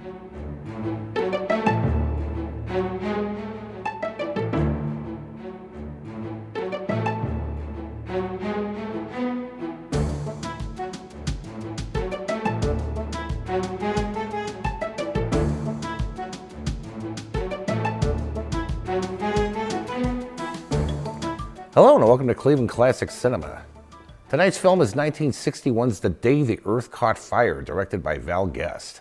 Hello and welcome to Cleveland Classic Cinema. Tonight's film is 1961's The Day the Earth Caught Fire, directed by Val Guest.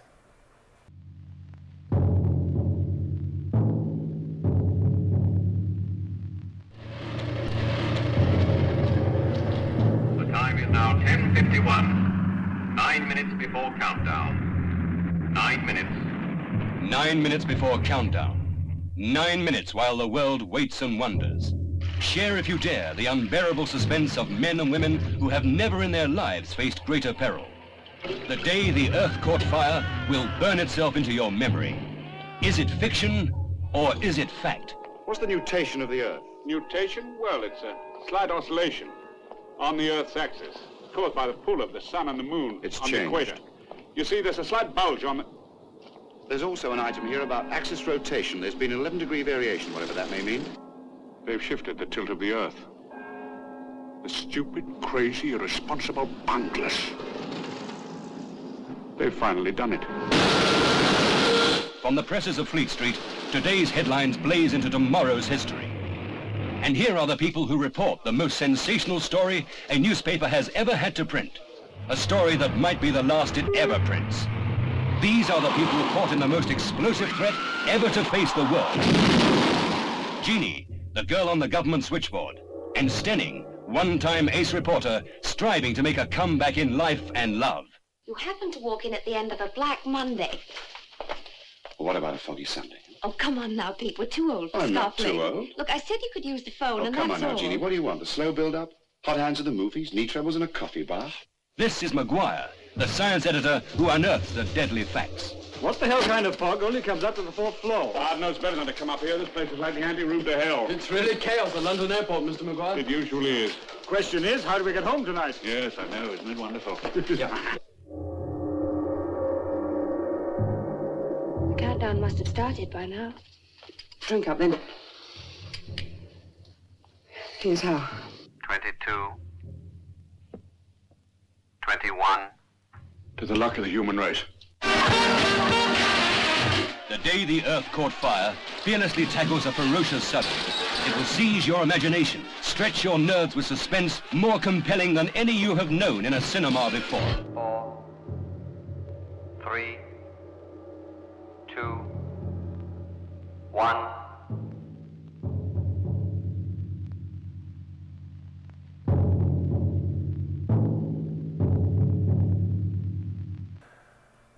The time is now 10:51. 9 minutes before countdown. 9 minutes. 9 minutes before countdown. 9 minutes while the world waits and wonders. Share, if you dare, the unbearable suspense of men and women who have never in their lives faced greater peril. The day the Earth caught fire will burn itself into your memory. Is it fiction or is it fact? What's the nutation of the Earth? Nutation? Well, it's a slight oscillation on the Earth's axis, caused by the pull of the sun and the moon It's on changed. the equator. You see, there's a slight bulge on the... There's also an item here about axis rotation. There's been an 11-degree variation, whatever that may mean. They've shifted the tilt of the Earth. The stupid, crazy, irresponsible bunglers. They've finally done it. From the presses of Fleet Street, today's headlines blaze into tomorrow's history. And here are the people who report the most sensational story a newspaper has ever had to print. A story that might be the last it ever prints. These are the people caught in the most explosive threat ever to face the world. Jeannie, the girl on the government switchboard, and Stenning, one-time ace reporter, striving to make a comeback in life and love. You happen to walk in at the end of a black Monday. Well, what about a foggy Sunday? Oh, come on now, Pete. We're too old for I'm not snuffling. too old. Look, I said you could use the phone, Oh, and come that's on now, all. Jeannie. What do you want? A slow build-up? Hot hands at the movies? Knee trebles and a coffee bar? This is Maguire, the science editor who unearths the deadly facts. What the hell kind of fog only comes up to the 4th floor? God knows better than to come up here. This place is like the anti-room to hell. It's really chaos at London Airport, Mr. McGuire. It usually is. Question is, how do we get home tonight? Yes, I know. Isn't it wonderful? The countdown must have started by now. Drink up, then. Here's how. 22. 21. To the luck of the human race. The day the Earth caught fire fearlessly tackles a ferocious subject. It will seize your imagination, stretch your nerves with suspense more compelling than any you have known in a cinema before. 4. 3. 2. 1.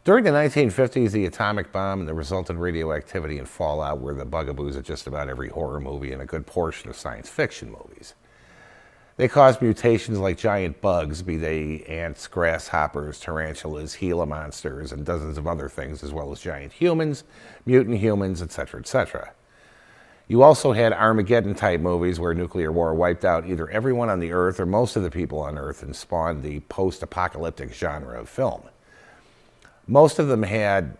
During the 1950s, the atomic bomb and the resultant radioactivity and fallout were the bugaboos of just about every horror movie and a good portion of science fiction movies. They caused mutations like giant bugs, be they ants, grasshoppers, tarantulas, Gila monsters, and dozens of other things, as well as giant humans, mutant humans, etc., etc. You also had Armageddon-type movies where nuclear war wiped out either everyone on the Earth or most of the people on Earth and spawned the post-apocalyptic genre of film. Most of them had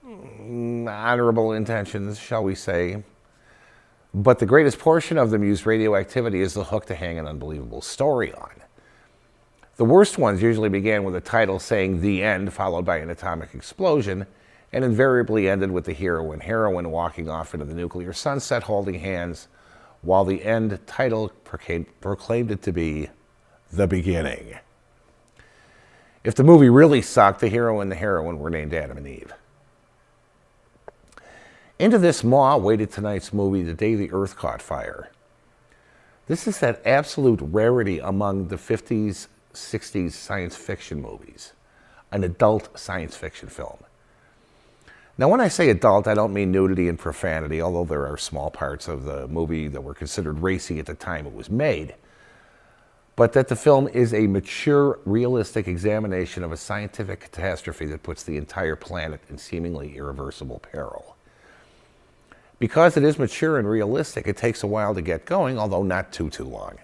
honorable intentions, shall we say, but the greatest portion of them used radioactivity as the hook to hang an unbelievable story on. The worst ones usually began with a title saying "The End," followed by an atomic explosion, and invariably ended with the hero and heroine walking off into the nuclear sunset holding hands, while the end title proclaimed it to be the beginning. If the movie really sucked, the hero and the heroine were named Adam and Eve. Into this maw waited tonight's movie, The Day the Earth Caught Fire. This is that absolute rarity among the 50s, 60s science fiction movies, an adult science fiction film. Now, when I say adult, I don't mean nudity and profanity, although there are small parts of the movie that were considered racy at the time it was made, but that the film is a mature, realistic examination of a scientific catastrophe that puts the entire planet in seemingly irreversible peril. Because it is mature and realistic, it takes a while to get going, although not too long.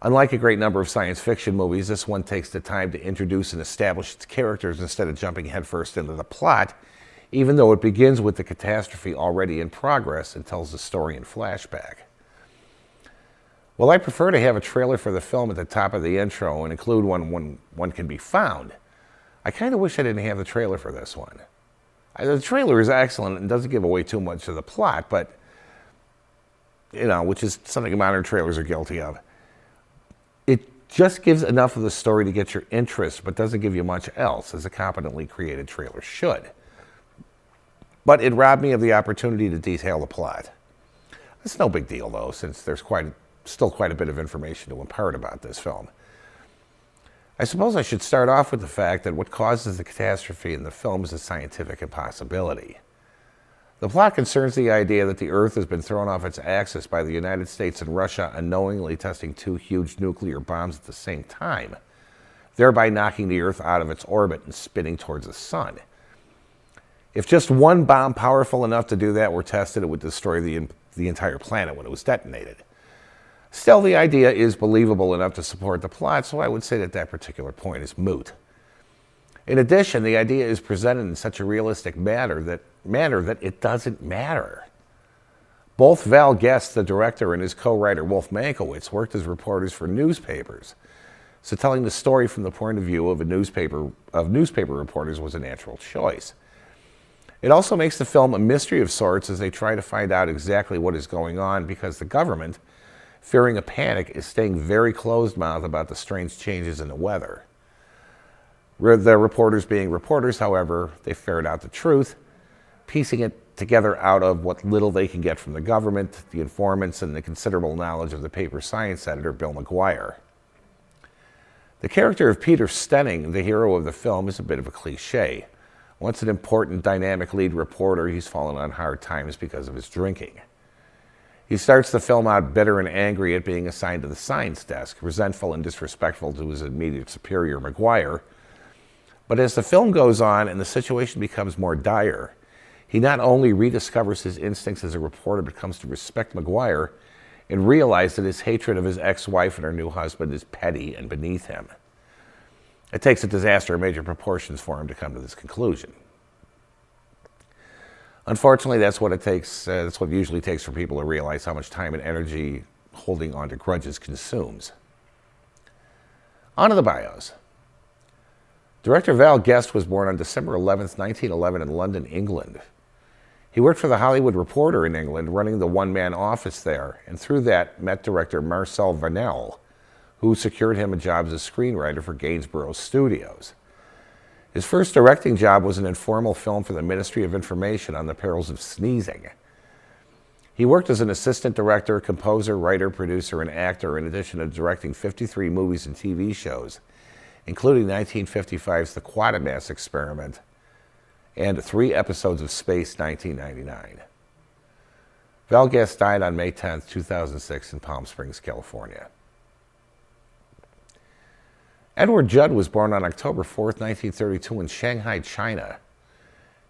Unlike a great number of science fiction movies, this one takes the time to introduce and establish its characters instead of jumping headfirst into the plot, even though it begins with the catastrophe already in progress and tells the story in flashback. While I prefer to have a trailer for the film at the top of the intro and include one when one can be found, I kind of wish I didn't have the trailer for this one. The trailer is excellent and doesn't give away too much of the plot, but, which is something modern trailers are guilty of. It just gives enough of the story to get your interest, but doesn't give you much else, as a competently created trailer should. But it robbed me of the opportunity to detail the plot. It's no big deal, though, since there's still quite a bit of information to impart about this film. I suppose I should start off with the fact that what causes the catastrophe in the film is a scientific impossibility. The plot concerns the idea that the Earth has been thrown off its axis by the United States and Russia unknowingly testing two huge nuclear bombs at the same time, thereby knocking the Earth out of its orbit and spinning towards the sun. If just one bomb powerful enough to do that were tested, it would destroy the entire planet when it was detonated. Still, the idea is believable enough to support the plot, so I would say that that particular point is moot. In addition, the idea is presented in such a realistic manner that it doesn't matter. Both Val Guest, the director, and his co-writer Wolf Mankowitz worked as reporters for newspapers, so telling the story from the point of view of newspaper reporters was a natural choice. It also makes the film a mystery of sorts as they try to find out exactly what is going on, because the government, fearing a panic, is staying very closed-mouthed about the strange changes in the weather. The reporters being reporters, however, they ferret out the truth, piecing it together out of what little they can get from the government, the informants, and the considerable knowledge of the paper's science editor, Bill McGuire. The character of Peter Stenning, the hero of the film, is a bit of a cliche. Once an important, dynamic lead reporter, he's fallen on hard times because of his drinking. He starts the film out bitter and angry at being assigned to the science desk, resentful and disrespectful to his immediate superior, McGuire. But as the film goes on and the situation becomes more dire, he not only rediscovers his instincts as a reporter, but comes to respect McGuire and realize that his hatred of his ex-wife and her new husband is petty and beneath him. It takes a disaster of major proportions for him to come to this conclusion. Unfortunately, that's what it takes. That's what it usually takes for people to realize how much time and energy holding on to grudges consumes. On to the bios. Director Val Guest was born on December 11, 1911 in London, England. He worked for the Hollywood Reporter in England, running the one-man office there, and through that met director Marcel Vanel, who secured him a job as a screenwriter for Gainsborough Studios. His first directing job was an informal film for the Ministry of Information on the perils of sneezing. He worked as an assistant director, composer, writer, producer, and actor, in addition to directing 53 movies and TV shows, including 1955's The Quatermass Experiment and 3 episodes of Space 1999. Val Guest died on May 10, 2006 in Palm Springs, California. Edward Judd was born on October 4, 1932 in Shanghai, China.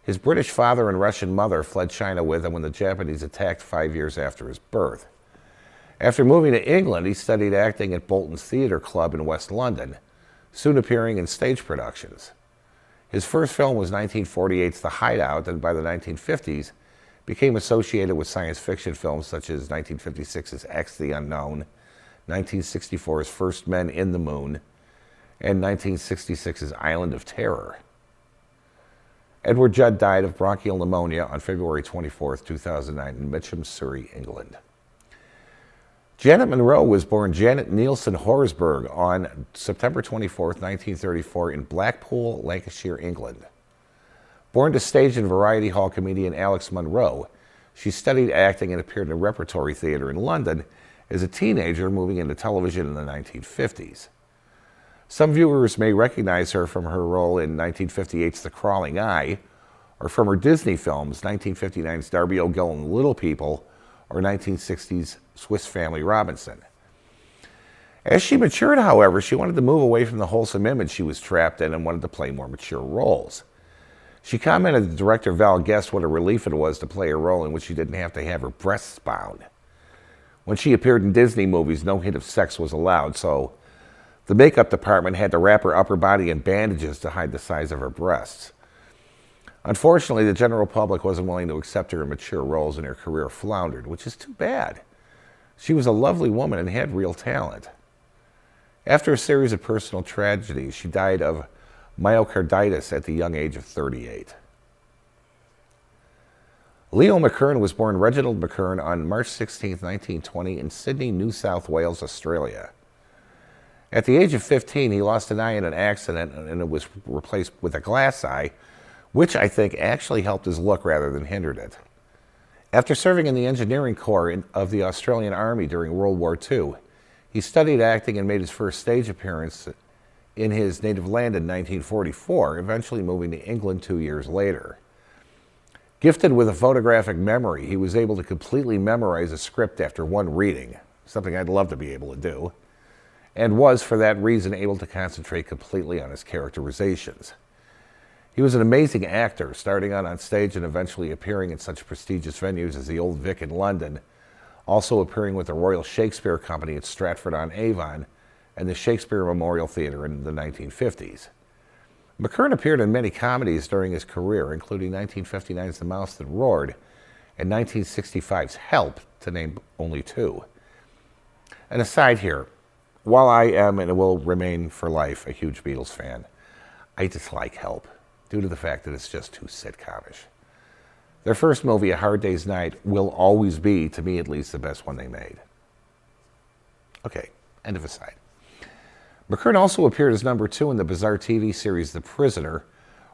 His British father and Russian mother fled China with him when the Japanese attacked 5 years after his birth. After moving to England, he studied acting at Bolton's Theatre Club in West London, soon appearing in stage productions. His first film was 1948's The Hideout, and by the 1950s became associated with science fiction films such as 1956's X the Unknown, 1964's First Men in the Moon, and 1966's Island of Terror. Edward Judd died of bronchial pneumonia on February 24, 2009 in Mitcham, Surrey, England. Janet Monroe was born Janet Nielsen Horsburgh on September 24, 1934 in Blackpool, Lancashire, England. Born to stage and variety hall comedian Alex Monroe, she studied acting and appeared in a repertory theatre in London as a teenager, moving into television in the 1950s. Some viewers may recognize her from her role in 1958's The Crawling Eye, or from her Disney films, 1959's Darby O'Gill and the Little People, or 1960's Swiss Family Robinson. As she matured, however, she wanted to move away from the wholesome image she was trapped in and wanted to play more mature roles. She commented to director Val Guest what a relief it was to play a role in which she didn't have to have her breasts bound. When she appeared in Disney movies, no hint of sex was allowed, so the makeup department had to wrap her upper body in bandages to hide the size of her breasts. Unfortunately, the general public wasn't willing to accept her in mature roles, and her career floundered, which is too bad. She was a lovely woman and had real talent. After a series of personal tragedies, she died of myocarditis at the young age of 38. Leo McKern was born Reginald McKern on March 16, 1920 in Sydney, New South Wales, Australia. At the age of 15, he lost an eye in an accident and it was replaced with a glass eye, which I think actually helped his look rather than hindered it. After serving in the engineering corps of the Australian Army during World War II, he studied acting and made his first stage appearance in his native land in 1944, eventually moving to England 2 years later. Gifted with a photographic memory, he was able to completely memorize a script after one reading, something I'd love to be able to do, and was, for that reason, able to concentrate completely on his characterizations. He was an amazing actor, starting out on stage and eventually appearing in such prestigious venues as the Old Vic in London, also appearing with the Royal Shakespeare Company at Stratford-on-Avon and the Shakespeare Memorial Theatre in the 1950s. McKern appeared in many comedies during his career, including 1959's The Mouse That Roared and 1965's Help, to name only two. An aside here, while I am and will remain for life a huge Beatles fan, I dislike Help due to the fact that it's just too sitcomish. Their first movie, A Hard Day's Night, will always be, to me at least, the best one they made. Okay, end of aside. McKern also appeared as number 2 in the bizarre TV series The Prisoner,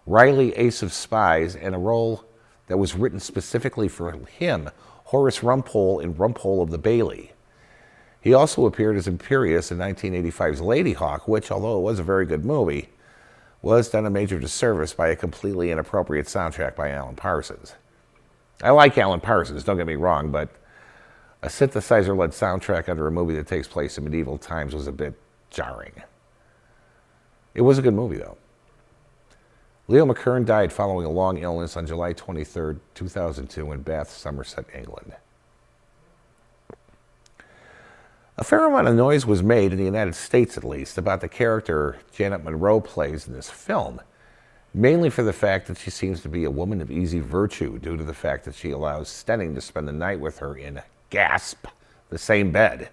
Riley Ace of Spies, and a role that was written specifically for him, Horace Rumpole in Rumpole of the Bailey. He also appeared as Imperius in 1985's Ladyhawke, which, although it was a very good movie, was done a major disservice by a completely inappropriate soundtrack by Alan Parsons. I like Alan Parsons, don't get me wrong, but a synthesizer-led soundtrack under a movie that takes place in medieval times was a bit jarring. It was a good movie, though. Leo McKern died following a long illness on July 23, 2002 in Bath, Somerset, England. A fair amount of noise was made, in the United States at least, about the character Janet Monroe plays in this film, mainly for the fact that she seems to be a woman of easy virtue due to the fact that she allows Stenning to spend the night with her in, gasp, the same bed.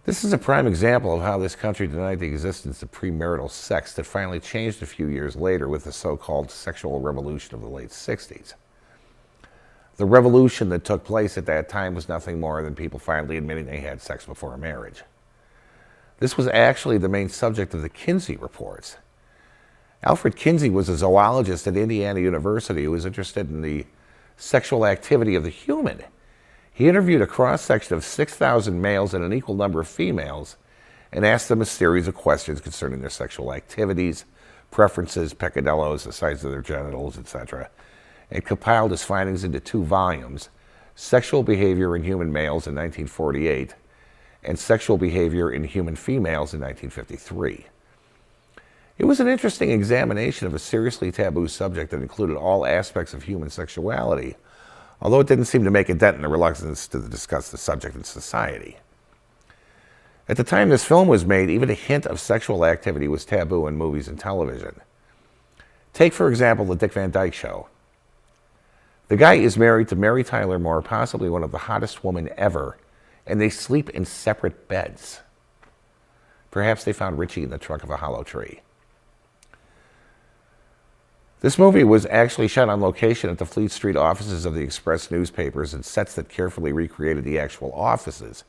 This is a prime example of how this country denied the existence of premarital sex that finally changed a few years later with the so-called sexual revolution of the late 60s. The revolution that took place at that time was nothing more than people finally admitting they had sex before marriage. This was actually the main subject of the Kinsey reports. Alfred Kinsey was a zoologist at Indiana University who was interested in the sexual activity of the human. He interviewed a cross-section of 6,000 males and an equal number of females and asked them a series of questions concerning their sexual activities, preferences, peccadillos, the size of their genitals, etc., and compiled his findings into 2 volumes, Sexual Behavior in Human Males in 1948 and Sexual Behavior in Human Females in 1953. It was an interesting examination of a seriously taboo subject that included all aspects of human sexuality, although it didn't seem to make a dent in the reluctance to discuss the subject in society. At the time this film was made, even a hint of sexual activity was taboo in movies and television. Take, for example, The Dick Van Dyke Show. The guy is married to Mary Tyler Moore, possibly one of the hottest women ever, and they sleep in separate beds. Perhaps they found Richie in the trunk of a hollow tree. This movie was actually shot on location at the Fleet Street offices of the Express newspapers and sets that carefully recreated the actual offices,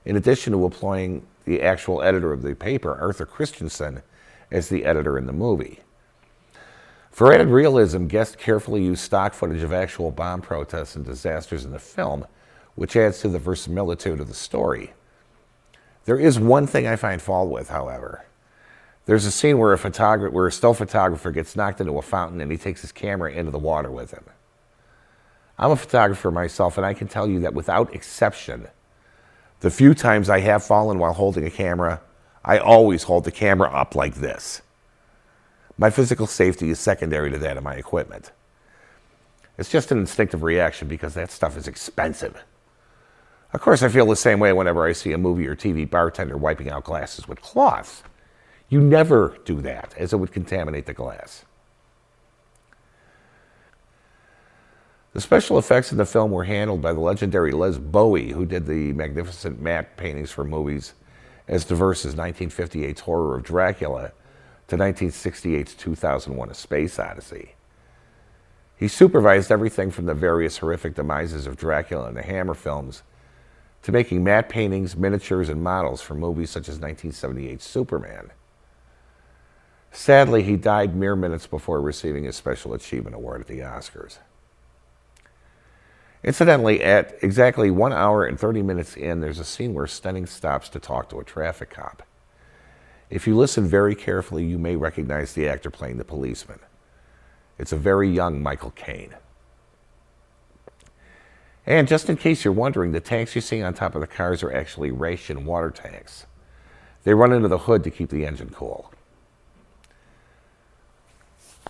in addition to employing the actual editor of the paper, Arthur Christensen, as the editor in the movie. For added realism, Guest carefully used stock footage of actual bomb protests and disasters in the film, which adds to the verisimilitude of the story. There is one thing I find fault with, however. There's a scene where a still photographer gets knocked into a fountain and he takes his camera into the water with him. I'm a photographer myself, and I can tell you that without exception, the few times I have fallen while holding a camera, I always hold the camera up like this. My physical safety is secondary to that of my equipment. It's just an instinctive reaction because that stuff is expensive. Of course, I feel the same way whenever I see a movie or TV bartender wiping out glasses with cloths. You never do that, as it would contaminate the glass. The special effects in the film were handled by the legendary Les Bowie, who did the magnificent matte paintings for movies as diverse as 1958's Horror of Dracula to 1968's 2001: A Space Odyssey. He supervised everything from the various horrific demises of Dracula and the Hammer films to making matte paintings, miniatures, and models for movies such as 1978's Superman. Sadly, he died mere minutes before receiving his Special Achievement Award at the Oscars. Incidentally, at exactly 1 hour and 30 minutes in, there's a scene where Stenning stops to talk to a traffic cop. If you listen very carefully, you may recognize the actor playing the policeman. It's a very young Michael Caine. And just in case you're wondering, the tanks you see on top of the cars are actually ration water tanks. They run into the hood to keep the engine cool.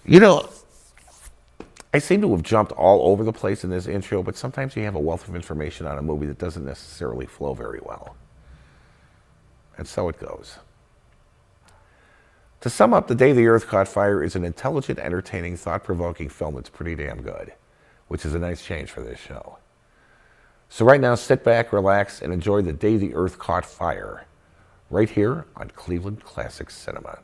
You know, I seem to have jumped all over the place in this intro, but sometimes you have a wealth of information on a movie that doesn't necessarily flow very well. And so it goes. To sum up, The Day the Earth Caught Fire is an intelligent, entertaining, thought-provoking film that's pretty damn good, which is a nice change for this show. So right now, sit back, relax, and enjoy The Day the Earth Caught Fire, right here on Cleveland Classic Cinema.